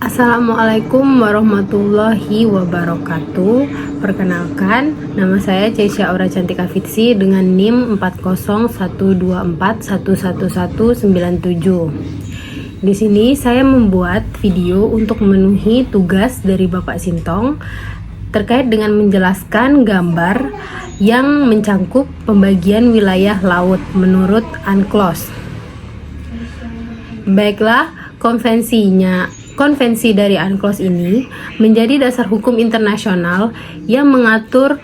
Assalamualaikum warahmatullahi wabarakatuh. Perkenalkan, nama saya Ceisha Aura Cantika Fitsi dengan NIM 40124111197. Di sini saya membuat video untuk memenuhi tugas dari Bapak Sintong terkait dengan menjelaskan gambar yang mencangkup pembagian wilayah laut menurut UNCLOS. Baiklah, Konvensi dari UNCLOS ini menjadi dasar hukum internasional yang mengatur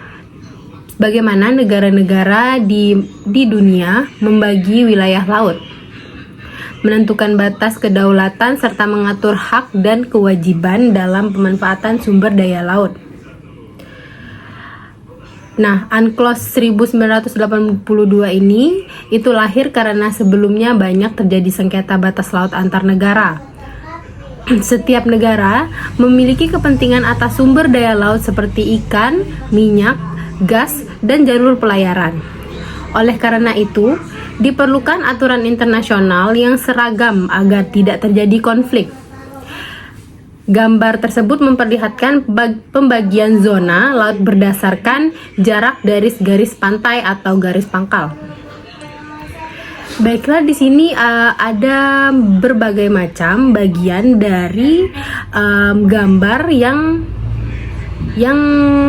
bagaimana negara-negara di dunia membagi wilayah laut, menentukan batas kedaulatan serta mengatur hak dan kewajiban dalam pemanfaatan sumber daya laut. Nah, UNCLOS 1982 ini itu lahir karena sebelumnya banyak terjadi sengketa batas laut antar negara. Setiap negara memiliki kepentingan atas sumber daya laut seperti ikan, minyak, gas, dan jalur pelayaran. Oleh karena itu, diperlukan aturan internasional yang seragam agar tidak terjadi konflik. Gambar tersebut memperlihatkan pembagian zona laut berdasarkan jarak dari garis pantai atau garis pangkal. Baiklah, di sini ada berbagai macam bagian dari gambar yang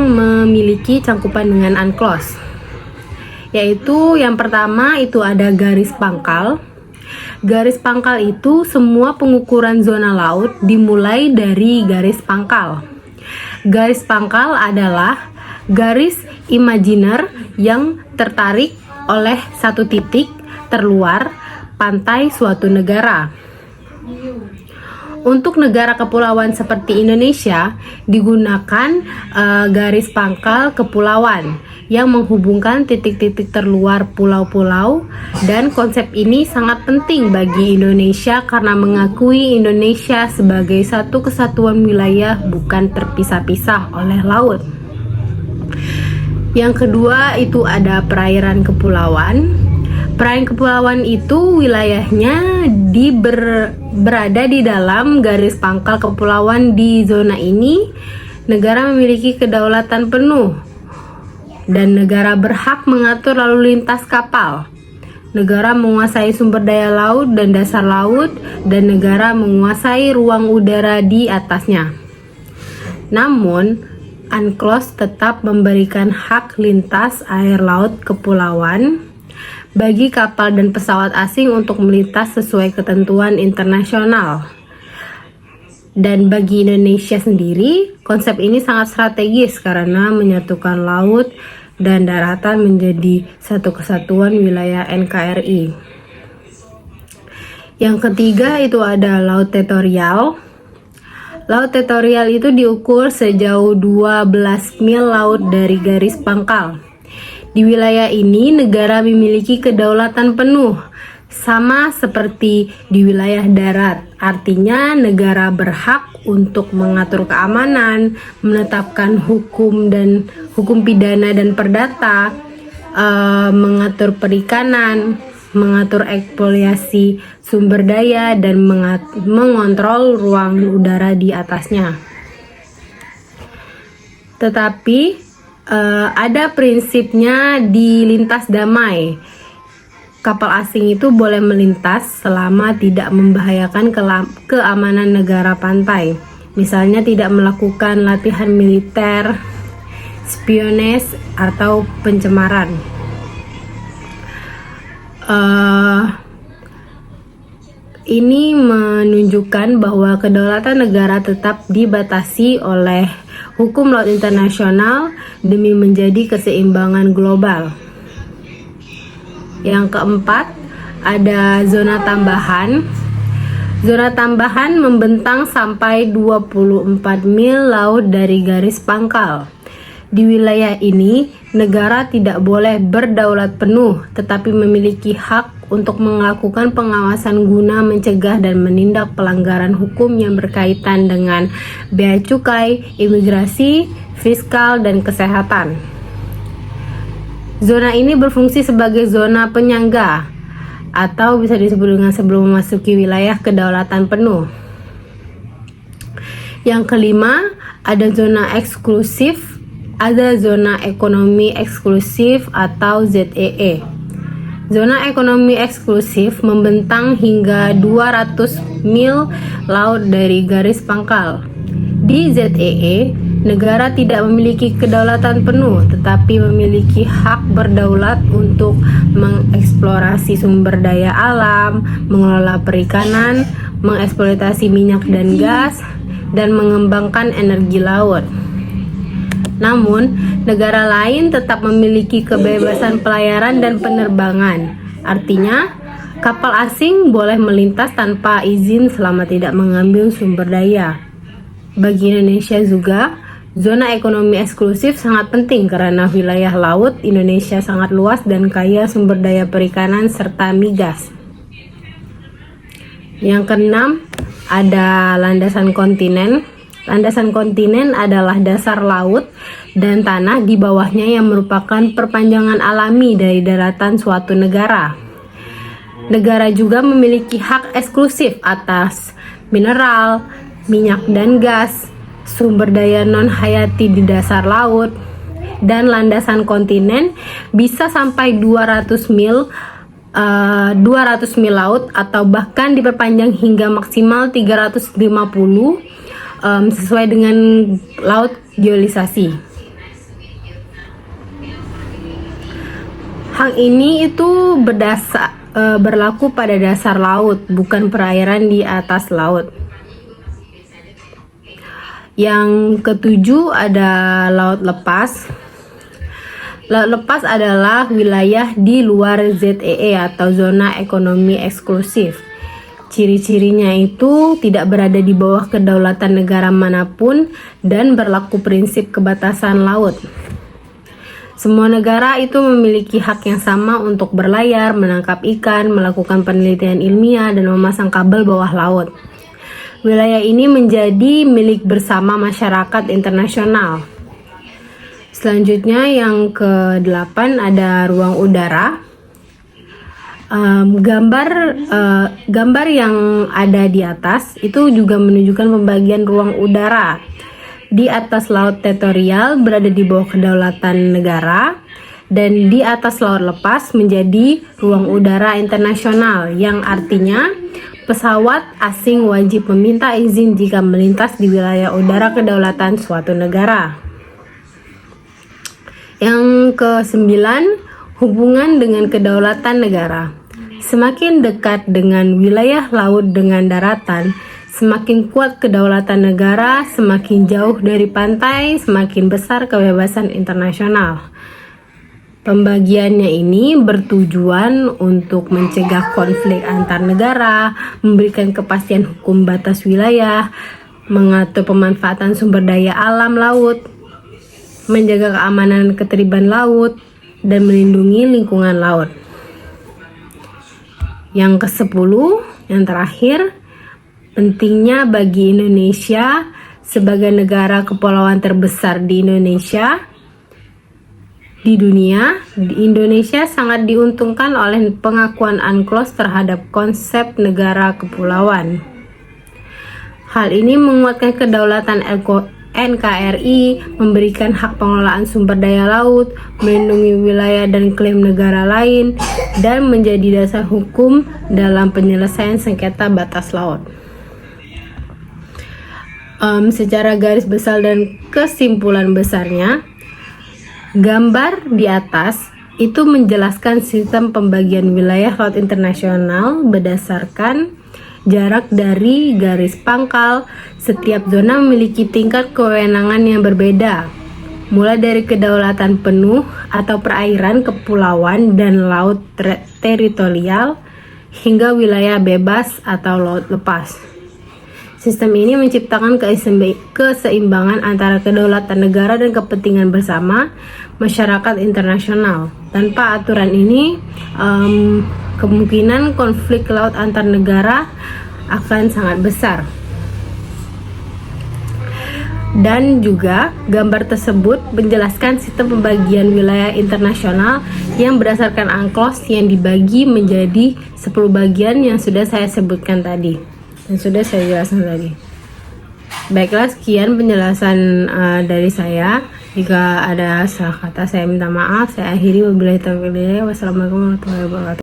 memiliki cangkupan dengan UNCLOS. Yaitu yang pertama itu ada garis pangkal. Garis pangkal itu semua pengukuran zona laut dimulai dari garis pangkal. Garis pangkal adalah garis imajiner yang tertarik oleh satu titik terluar pantai suatu negara. Untuk negara kepulauan seperti Indonesia digunakan garis pangkal kepulauan yang menghubungkan titik-titik terluar pulau-pulau, dan konsep ini sangat penting bagi Indonesia karena mengakui Indonesia sebagai satu kesatuan wilayah bukan terpisah-pisah oleh laut. Yang kedua itu ada perairan kepulauan. Perairan kepulauan itu wilayahnya berada di dalam garis pangkal kepulauan. Di zona ini, negara memiliki kedaulatan penuh dan negara berhak mengatur lalu lintas kapal. Negara menguasai sumber daya laut dan dasar laut, dan negara menguasai ruang udara di atasnya. Namun, UNCLOS tetap memberikan hak lintas air laut kepulauan bagi kapal dan pesawat asing untuk melintas sesuai ketentuan internasional. Dan bagi Indonesia sendiri, konsep ini sangat strategis karena menyatukan laut dan daratan menjadi satu kesatuan wilayah NKRI. Yang ketiga itu ada laut teritorial. Laut teritorial itu diukur sejauh 12 mil laut dari garis pangkal. Di wilayah ini, negara memiliki kedaulatan penuh, sama seperti di wilayah darat. Artinya, negara berhak untuk mengatur keamanan, menetapkan hukum pidana dan perdata, mengatur perikanan, mengatur eksplorasi sumber daya, dan mengontrol ruang udara di atasnya. Tetapi ada prinsipnya di lintas damai. Kapal asing itu boleh melintas selama tidak membahayakan keamanan negara pantai. Misalnya tidak melakukan latihan militer, spionase, atau pencemaran. Ini menunjukkan bahwa kedaulatan negara tetap dibatasi oleh hukum laut internasional demi menjadi keseimbangan global. Yang keempat, ada zona tambahan. Zona tambahan membentang sampai 24 mil laut dari garis pangkal. Di wilayah ini, negara tidak boleh berdaulat penuh, tetapi memiliki hak untuk melakukan pengawasan guna mencegah dan menindak pelanggaran hukum yang berkaitan dengan bea cukai, imigrasi, fiskal, dan kesehatan. Zona ini berfungsi sebagai zona penyangga, atau bisa disebut dengan sebelum memasuki wilayah kedaulatan penuh. Yang kelima, ada zona eksklusif, ada zona ekonomi eksklusif atau ZEE. Zona ekonomi eksklusif membentang hingga 200 mil laut dari garis pangkal. Di ZEE, negara tidak memiliki kedaulatan penuh, tetapi memiliki hak berdaulat untuk mengeksplorasi sumber daya alam, mengelola perikanan, mengeksploitasi minyak dan gas, dan mengembangkan energi laut. Namun, negara lain tetap memiliki kebebasan pelayaran dan penerbangan. Artinya, kapal asing boleh melintas tanpa izin selama tidak mengambil sumber daya. Bagi Indonesia juga, zona ekonomi eksklusif sangat penting karena wilayah laut Indonesia sangat luas dan kaya sumber daya perikanan serta migas. Yang keenam, ada landasan kontinen. Landasan kontinen adalah dasar laut dan tanah di bawahnya yang merupakan perpanjangan alami dari daratan suatu negara. Negara juga memiliki hak eksklusif atas mineral, minyak dan gas, sumber daya non-hayati di dasar laut, dan landasan kontinen bisa sampai 200 mil laut atau bahkan diperpanjang hingga maksimal 350 sesuai dengan laut geolisasi. Hal ini itu berlaku pada dasar laut, bukan perairan di atas laut. Yang ketujuh ada laut lepas. Laut lepas adalah wilayah di luar ZEE atau zona ekonomi eksklusif. Ciri-cirinya itu tidak berada di bawah kedaulatan negara manapun dan berlaku prinsip kebatasan laut. Semua negara itu memiliki hak yang sama untuk berlayar, menangkap ikan, melakukan penelitian ilmiah, dan memasang kabel bawah laut. Wilayah ini menjadi milik bersama masyarakat internasional. Selanjutnya yang ke-8 ada ruang udara. Gambar yang ada di atas itu juga menunjukkan pembagian ruang udara. Di atas laut teritorial berada di bawah kedaulatan negara, dan di atas laut lepas menjadi ruang udara internasional, yang artinya pesawat asing wajib meminta izin jika melintas di wilayah udara kedaulatan suatu negara. Yang ke-9, hubungan dengan kedaulatan negara. Semakin dekat dengan wilayah laut dengan daratan, semakin kuat kedaulatan negara, semakin jauh dari pantai, semakin besar kebebasan internasional. Pembagiannya ini bertujuan untuk mencegah konflik antar negara, memberikan kepastian hukum batas wilayah, mengatur pemanfaatan sumber daya alam laut, menjaga keamanan ketertiban laut, dan melindungi lingkungan laut. Yang ke-10, yang terakhir, pentingnya bagi Indonesia sebagai negara kepulauan terbesar di Indonesia. Di dunia, Indonesia sangat diuntungkan oleh pengakuan UNCLOS terhadap konsep negara kepulauan. Hal ini menguatkan kedaulatan NKRI, memberikan hak pengelolaan sumber daya laut, melindungi wilayah dan klaim negara lain, dan menjadi dasar hukum dalam penyelesaian sengketa batas laut. Secara garis besar dan kesimpulan besarnya, gambar di atas itu menjelaskan sistem pembagian wilayah laut internasional berdasarkan jarak dari garis pangkal. Setiap zona memiliki tingkat kewenangan yang berbeda, mulai dari kedaulatan penuh atau perairan, kepulauan, dan laut teritorial, hingga wilayah bebas atau laut lepas. Sistem ini menciptakan keseimbangan antara kedaulatan negara dan kepentingan bersama masyarakat internasional. Tanpa aturan ini, kemungkinan konflik laut antar negara akan sangat besar. Dan juga gambar tersebut menjelaskan sistem pembagian wilayah internasional yang berdasarkan UNCLOS yang dibagi menjadi 10 bagian yang sudah saya sebutkan tadi dan sudah saya jelaskan tadi. Baiklah, sekian penjelasan dari saya. Jika ada salah kata saya minta maaf. Saya akhiri, wabillahi taufiq wal hidayah. Wassalamualaikum warahmatullahi wabarakatuh.